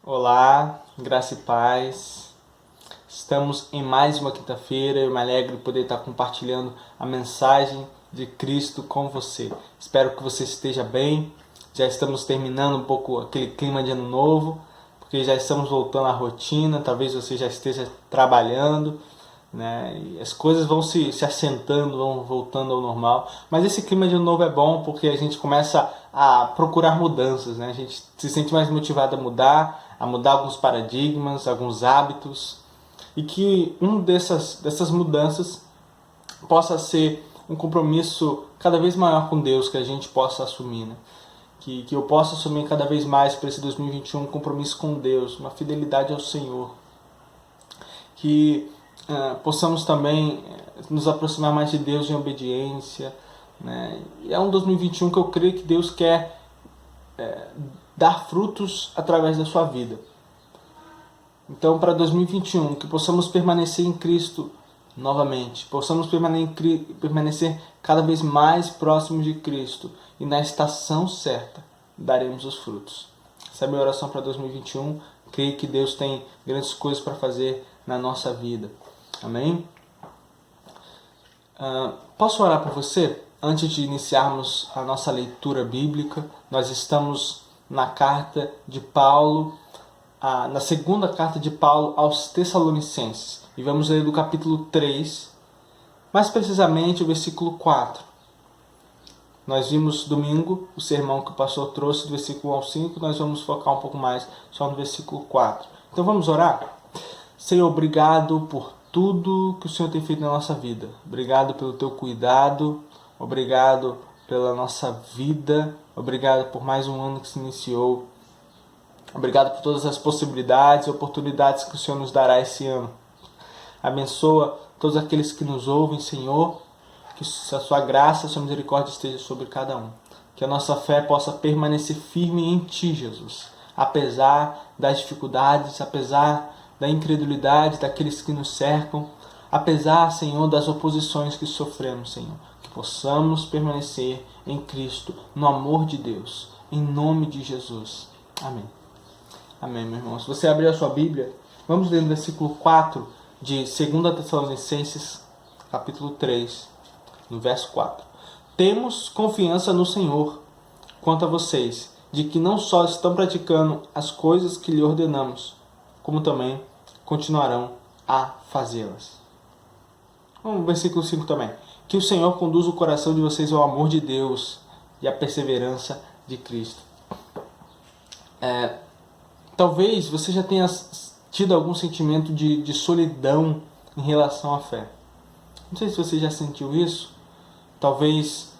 Olá, graça e paz. Estamos em mais uma quinta-feira. Eu me alegro de poder estar compartilhando a mensagem de Cristo com você. Espero que você esteja bem. Já estamos terminando um pouco aquele clima de ano novo, porque já estamos voltando à rotina. Talvez você já esteja trabalhando, né? E as coisas vão se assentando, vão voltando ao normal. Mas esse clima de ano novo é bom porque a gente começa a procurar mudanças, né? A gente se sente mais motivado a mudar alguns paradigmas, alguns hábitos, e que dessas mudanças possa ser um compromisso cada vez maior com Deus que a gente possa assumir, né? Que eu possa assumir cada vez mais para esse 2021 um compromisso com Deus, uma fidelidade ao Senhor, que possamos também nos aproximar mais de Deus em obediência, né? E é um 2021 que eu creio que Deus quer dar frutos através da sua vida. Então, para 2021, que possamos permanecer em Cristo novamente, possamos permanecer cada vez mais próximos de Cristo e na estação certa daremos os frutos. Essa é a minha oração para 2021. Creio que Deus tem grandes coisas para fazer na nossa vida. Amém? Posso orar por você? Antes de iniciarmos a nossa leitura bíblica, nós estamos na carta de Paulo, na segunda carta de Paulo aos Tessalonicenses. E vamos ler do capítulo 3, mais precisamente o versículo 4. Nós vimos domingo o sermão que o pastor trouxe do versículo 1 ao 5, nós vamos focar um pouco mais só no versículo 4. Então vamos orar? Senhor, obrigado por tudo que o Senhor tem feito na nossa vida. Obrigado pelo teu cuidado, obrigado pela nossa vida, obrigado por mais um ano que se iniciou. Obrigado por todas as possibilidades e oportunidades que o Senhor nos dará esse ano. Abençoa todos aqueles que nos ouvem, Senhor, que a sua graça, a sua misericórdia esteja sobre cada um. Que a nossa fé possa permanecer firme em Ti, Jesus, apesar das dificuldades, apesar da incredulidade daqueles que nos cercam, apesar, Senhor, das oposições que sofremos, Senhor. Que possamos permanecer em Cristo, no amor de Deus, em nome de Jesus. Amém. Amém, meu irmão. Se você abrir a sua Bíblia, vamos ler no versículo 4 de 2 Tessalonicenses, capítulo 3, no verso 4. Temos confiança no Senhor quanto a vocês, de que não só estão praticando as coisas que lhe ordenamos, como também continuarão a fazê-las. Vamos no versículo 5 também. Que o Senhor conduza o coração de vocês ao amor de Deus e à perseverança de Cristo. Talvez você já tenha tido algum sentimento de solidão em relação à fé. Não sei se você já sentiu isso. Talvez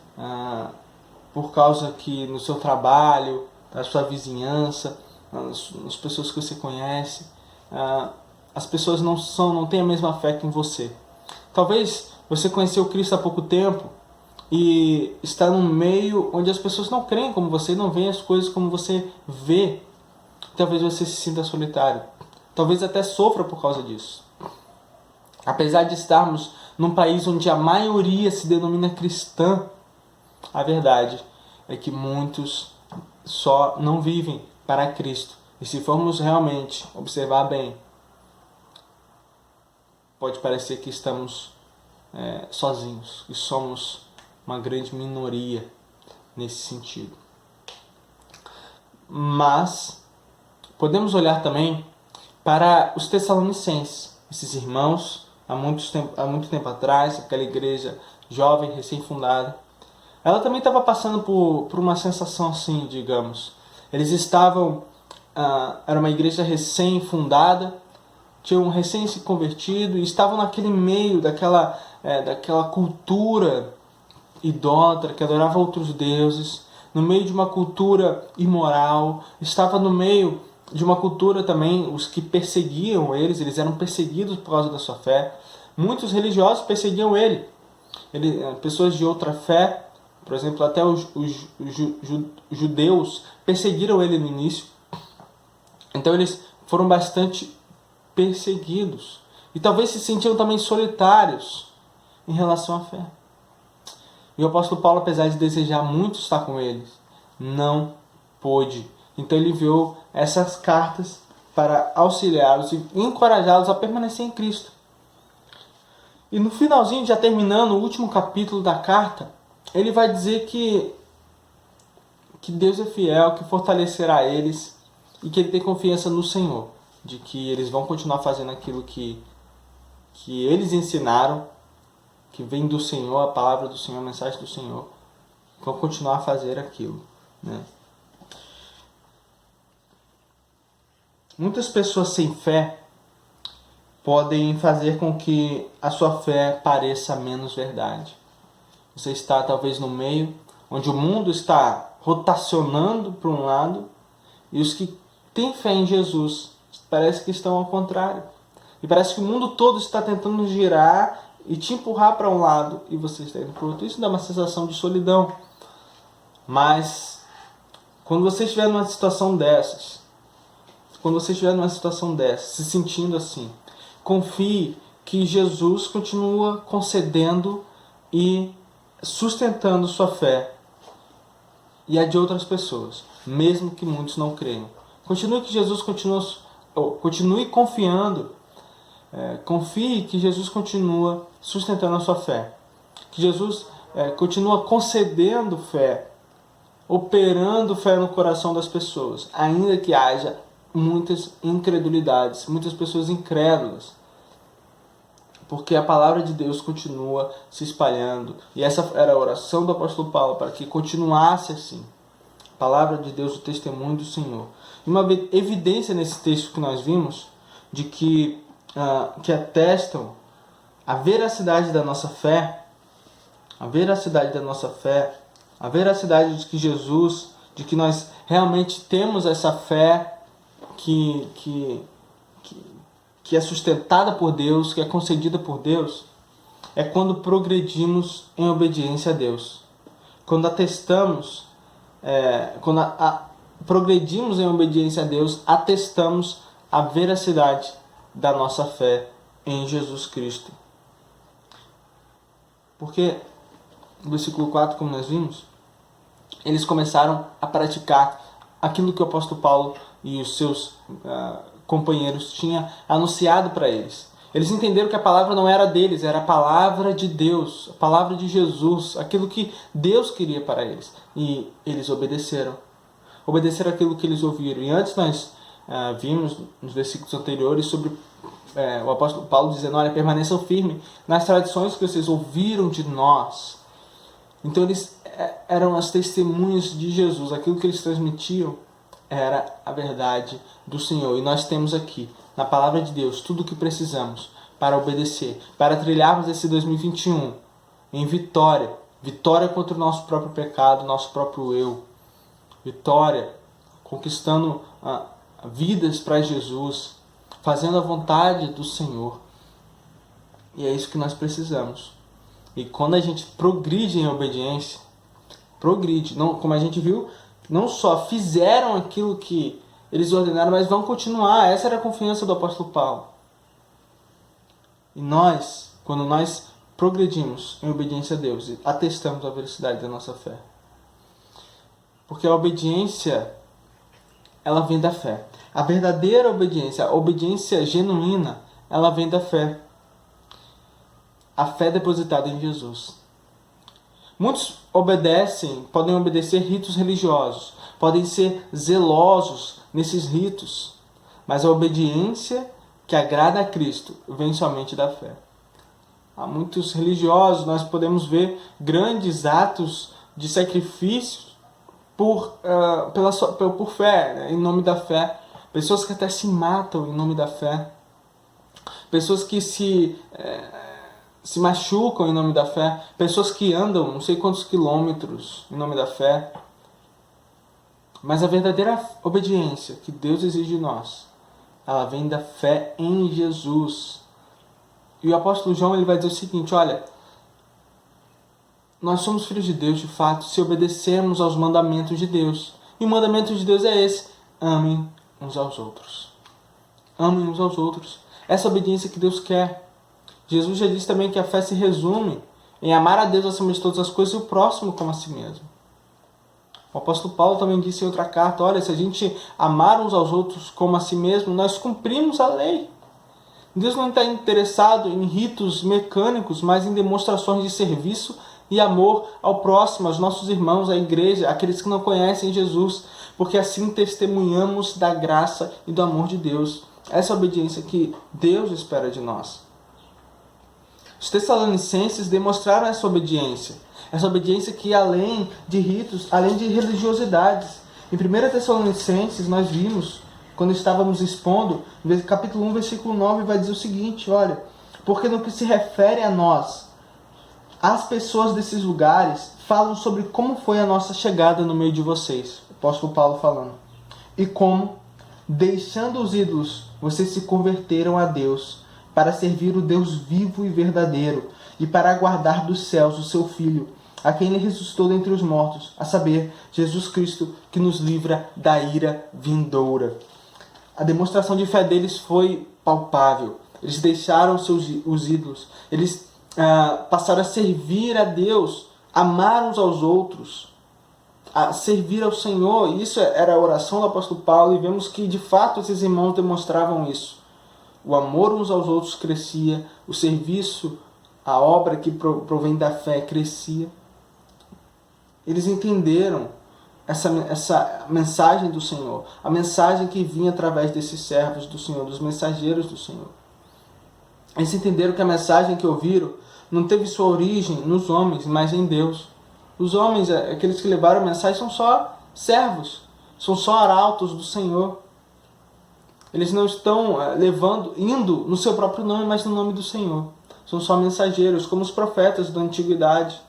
por causa que no seu trabalho, na sua vizinhança, nas pessoas que você conhece, as pessoas não têm a mesma fé que em você. Talvez você conheceu Cristo há pouco tempo e está num meio onde as pessoas não creem como você, não veem as coisas como você vê. Talvez você se sinta solitário. Talvez até sofra por causa disso. Apesar de estarmos num país onde a maioria se denomina cristã, a verdade é que muitos só não vivem para Cristo. E se formos realmente observar bem, pode parecer que estamos sozinhos, que somos uma grande minoria nesse sentido. Mas podemos olhar também para os Tessalonicenses, esses irmãos, há muito tempo atrás, aquela igreja jovem, recém-fundada. Ela também estava passando por uma sensação assim, digamos. Eles estavam, era uma igreja recém-fundada, tinham recém se convertido e estavam naquele meio daquela cultura idólatra que adorava outros deuses, no meio de uma cultura imoral, estava no meio de uma cultura também, os que perseguiam eles eram perseguidos por causa da sua fé. Muitos religiosos perseguiam pessoas de outra fé, por exemplo, até os judeus perseguiram ele no início. Então eles foram bastante perseguidos. E talvez se sentiam também solitários em relação à fé. E o apóstolo Paulo, apesar de desejar muito estar com eles, não pôde. Então ele enviou essas cartas para auxiliá-los e encorajá-los a permanecer em Cristo. E no finalzinho, já terminando o último capítulo da carta, ele vai dizer que Deus é fiel, que fortalecerá eles e que ele tem confiança no Senhor, de que eles vão continuar fazendo aquilo que eles ensinaram, que vem do Senhor, a palavra do Senhor, a mensagem do Senhor, vão continuar a fazer aquilo, né? Muitas pessoas sem fé podem fazer com que a sua fé pareça menos verdade. Você está talvez no meio onde o mundo está rotacionando para um lado e os que têm fé em Jesus parece que estão ao contrário. E parece que o mundo todo está tentando girar e te empurrar para um lado e você está indo para o outro. Isso dá uma sensação de solidão. Mas quando você estiver numa situação dessas, se sentindo assim, confie que Jesus continua concedendo e sustentando sua fé e a de outras pessoas, mesmo que muitos não creiam. Continue confiando. Confie que Jesus continua sustentando a sua fé. Que Jesus continua concedendo fé, operando fé no coração das pessoas, ainda que haja muitas incredulidades, muitas pessoas incrédulas. Porque a palavra de Deus continua se espalhando. E essa era a oração do apóstolo Paulo, para que continuasse assim. A palavra de Deus, o testemunho do Senhor. E uma evidência nesse texto que nós vimos, de que atestam a veracidade da nossa fé, a veracidade de que Jesus, de que nós realmente temos essa fé que é sustentada por Deus, que é concedida por Deus, é quando progredimos em obediência a Deus. Quando progredimos em obediência a Deus, atestamos a veracidade da nossa fé em Jesus Cristo. Porque, no versículo 4, como nós vimos, eles começaram a praticar aquilo que o apóstolo Paulo e os seus companheiros tinham anunciado para eles. Eles entenderam que a palavra não era deles, era a palavra de Deus, a palavra de Jesus, aquilo que Deus queria para eles. E eles obedeceram. Obedeceram aquilo que eles ouviram. E antes nós vimos nos versículos anteriores sobre o apóstolo Paulo dizendo: olha, permaneçam firmes nas tradições que vocês ouviram de nós. Então eles eram as testemunhas de Jesus. Aquilo que eles transmitiam era a verdade do Senhor. E nós temos aqui, na palavra de Deus, tudo o que precisamos para obedecer, para trilharmos esse 2021 em vitória. Vitória contra o nosso próprio pecado, nosso próprio eu. Vitória, conquistando vidas para Jesus, fazendo a vontade do Senhor. E é isso que nós precisamos. E quando a gente progride em obediência, não, como a gente viu, não só fizeram aquilo que eles ordenaram, mas vão continuar. Essa era a confiança do apóstolo Paulo. E nós, quando nós progredimos em obediência a Deus, atestamos a veracidade da nossa fé. Porque a obediência, ela vem da fé. A verdadeira obediência, a obediência genuína, ela vem da fé. A fé depositada em Jesus. Muitos podem obedecer ritos religiosos, podem ser zelosos nesses ritos, mas a obediência que agrada a Cristo vem somente da fé. Há muitos religiosos, nós podemos ver grandes atos de sacrifício por fé, né? Em nome da fé. Pessoas que até se matam em nome da fé. Pessoas que se machucam em nome da fé. Pessoas que andam não sei quantos quilômetros em nome da fé. Mas a verdadeira obediência que Deus exige de nós, ela vem da fé em Jesus. E o apóstolo João, ele vai dizer o seguinte: olha, nós somos filhos de Deus de fato se obedecermos aos mandamentos de Deus. E o mandamento de Deus é esse: amem uns aos outros. Amem uns aos outros. Essa obediência que Deus quer. Jesus já disse também que a fé se resume em amar a Deus acima de todas as coisas e o próximo como a si mesmo. O apóstolo Paulo também disse em outra carta, olha, se a gente amar uns aos outros como a si mesmo, nós cumprimos a lei. Deus não está interessado em ritos mecânicos, mas em demonstrações de serviço e amor ao próximo, aos nossos irmãos, à igreja, àqueles que não conhecem Jesus, porque assim testemunhamos da graça e do amor de Deus. Essa é a obediência que Deus espera de nós. Os Tessalonicenses demonstraram essa obediência que ia além de ritos, além de religiosidades. Em 1 Tessalonicenses nós vimos, quando estávamos expondo, capítulo 1, versículo 9, vai dizer o seguinte, olha, porque no que se refere a nós, as pessoas desses lugares falam sobre como foi a nossa chegada no meio de vocês, o apóstolo Paulo falando, e como, deixando os ídolos, vocês se converteram a Deus, para servir o Deus vivo e verdadeiro, e para aguardar dos céus o seu Filho, a quem ele ressuscitou dentre os mortos, a saber, Jesus Cristo, que nos livra da ira vindoura. A demonstração de fé deles foi palpável. Eles deixaram os ídolos. Eles passaram a servir a Deus, amar uns aos outros, a servir ao Senhor. Isso era a oração do apóstolo Paulo, e vemos que, de fato, esses irmãos demonstravam isso. O amor uns aos outros crescia, o serviço, a obra que provém da fé crescia. Eles entenderam essa mensagem do Senhor, a mensagem que vinha através desses servos do Senhor, dos mensageiros do Senhor. Eles entenderam que a mensagem que ouviram não teve sua origem nos homens, mas em Deus. Os homens, aqueles que levaram a mensagem, são só servos, são só arautos do Senhor. Eles não estão indo no seu próprio nome, mas no nome do Senhor. São só mensageiros, como os profetas da antiguidade.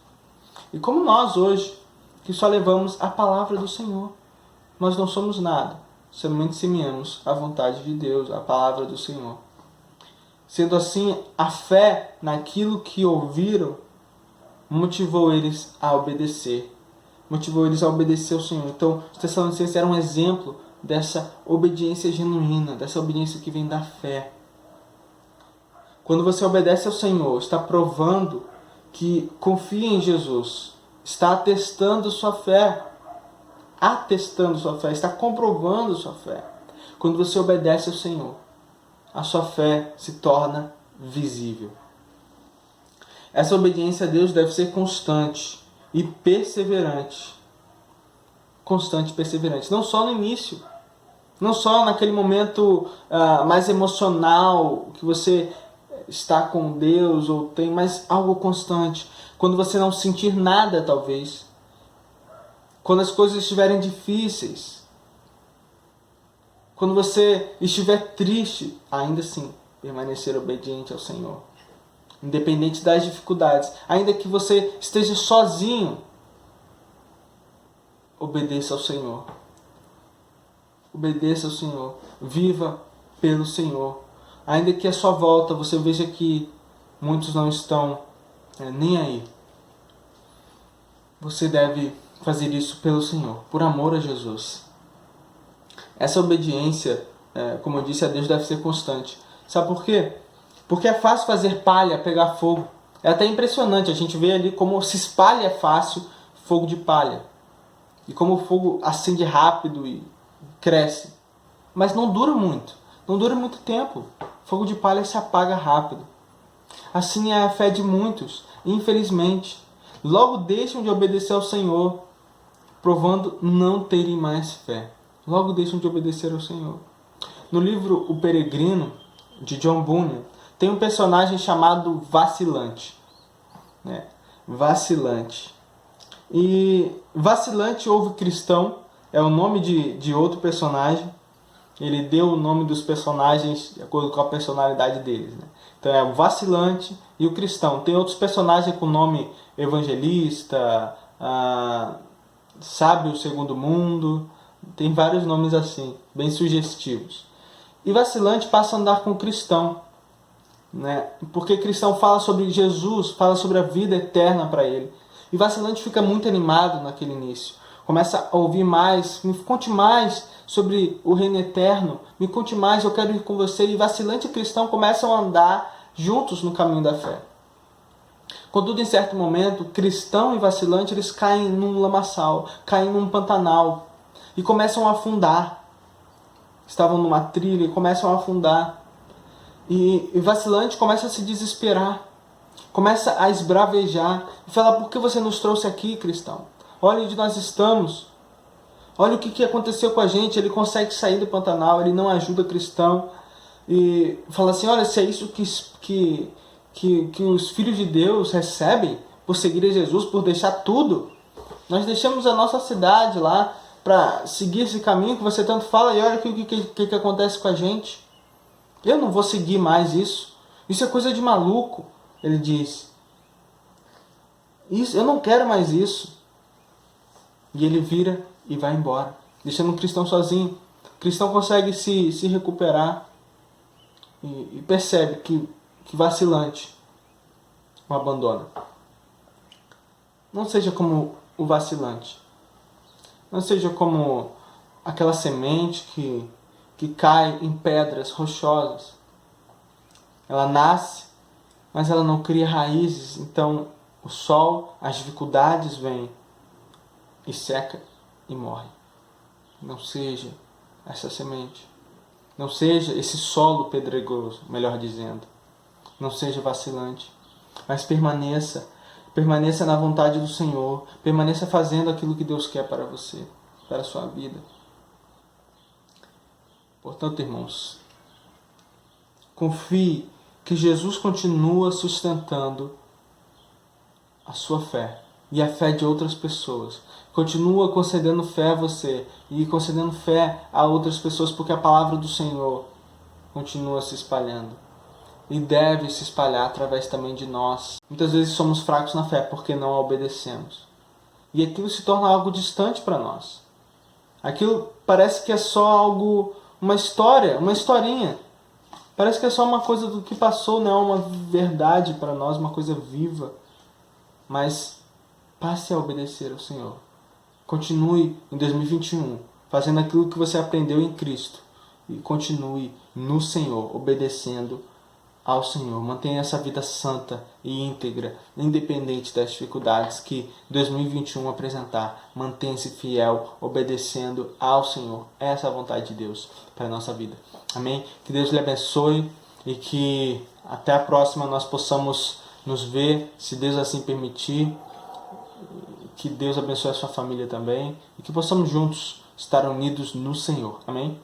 E como nós hoje, que só levamos a palavra do Senhor. Nós não somos nada, somente semeamos a vontade de Deus, a palavra do Senhor. Sendo assim, a fé naquilo que ouviram motivou eles a obedecer. Motivou eles a obedecer ao Senhor. Então, os Tessalonicenses eram um exemplo dessa obediência genuína, dessa obediência que vem da fé. Quando você obedece ao Senhor, está provando que confia em Jesus, está atestando sua fé, está comprovando sua fé. Quando você obedece ao Senhor, a sua fé se torna visível. Essa obediência a Deus deve ser constante e perseverante. Constante e perseverante. Não só no início, não só naquele momento mais emocional que você está com Deus ou tem, mas algo constante. Quando você não sentir nada, talvez. Quando as coisas estiverem difíceis. Quando você estiver triste, ainda assim, permanecer obediente ao Senhor. Independente das dificuldades. Ainda que você esteja sozinho, obedeça ao Senhor. Obedeça ao Senhor. Viva pelo Senhor. Ainda que à sua volta você veja que muitos não estão nem aí. Você deve fazer isso pelo Senhor, por amor a Jesus. Essa obediência, como eu disse, a Deus deve ser constante. Sabe por quê? Porque é fácil fazer palha pegar fogo. É até impressionante, a gente vê ali como se espalha fácil fogo de palha. E como o fogo acende rápido e cresce. Mas não dura muito. Não dura muito tempo. Fogo de palha se apaga rápido. Assim é a fé de muitos, infelizmente. Logo deixam de obedecer ao Senhor, provando não terem mais fé. Logo deixam de obedecer ao Senhor. No livro O Peregrino, de John Bunyan, tem um personagem chamado Vacilante. Vacilante. E Vacilante ouve cristão, é o nome de outro personagem. Ele deu o nome dos personagens de acordo com a personalidade deles. Então é o Vacilante e o cristão. Tem outros personagens com nome Evangelista, Sábio Segundo Mundo. Tem vários nomes assim, bem sugestivos. E Vacilante passa a andar com o cristão. Porque cristão fala sobre Jesus, fala sobre a vida eterna para ele. E Vacilante fica muito animado naquele início. Começa a ouvir mais, me conte mais sobre o reino eterno, me conte mais, eu quero ir com você. E Vacilante e cristão começam a andar juntos no caminho da fé. Contudo, em certo momento, cristão e vacilante, eles caem num lamaçal, caem num pantanal e começam a afundar. Estavam numa trilha e começam a afundar. E vacilante começa a se desesperar, começa a esbravejar e fala: por que você nos trouxe aqui, cristão? Olha onde nós estamos. Olha o que aconteceu com a gente. Ele consegue sair do Pantanal, ele não ajuda cristão. E fala assim: olha, se é isso que os filhos de Deus recebem por seguir a Jesus, por deixar tudo. Nós deixamos a nossa cidade lá para seguir esse caminho que você tanto fala, e olha o que acontece com a gente. Eu não vou seguir mais isso. Isso é coisa de maluco, ele diz. Eu não quero mais isso. E ele vira e vai embora, deixando o cristão sozinho. O cristão consegue se recuperar e percebe que vacilante o abandona. Não seja como o vacilante. Não seja como aquela semente que cai em pedras rochosas. Ela nasce, mas ela não cria raízes. Então o sol, as dificuldades vêm e seca e morre. Não seja essa semente. Não seja esse solo pedregoso, melhor dizendo. Não seja vacilante, mas permaneça na vontade do Senhor, permaneça fazendo aquilo que Deus quer para você, para a sua vida. Portanto, irmãos, confie que Jesus continua sustentando a sua fé e a fé de outras pessoas. Continua concedendo fé a você e concedendo fé a outras pessoas, porque a palavra do Senhor continua se espalhando. E deve se espalhar através também de nós. Muitas vezes somos fracos na fé porque não a obedecemos. E aquilo se torna algo distante para nós. Aquilo parece que é só algo, uma história, uma historinha. Parece que é só uma coisa do que passou, não é uma verdade para nós, uma coisa viva. Mas passe a obedecer ao Senhor. Continue em 2021 fazendo aquilo que você aprendeu em Cristo. E continue no Senhor, obedecendo ao Senhor. Mantenha essa vida santa e íntegra, independente das dificuldades que 2021 apresentar. Mantenha-se fiel, obedecendo ao Senhor. Essa é a vontade de Deus para a nossa vida. Amém? Que Deus lhe abençoe e que até a próxima nós possamos nos ver, se Deus assim permitir. Que Deus abençoe a sua família também e que possamos juntos estar unidos no Senhor. Amém?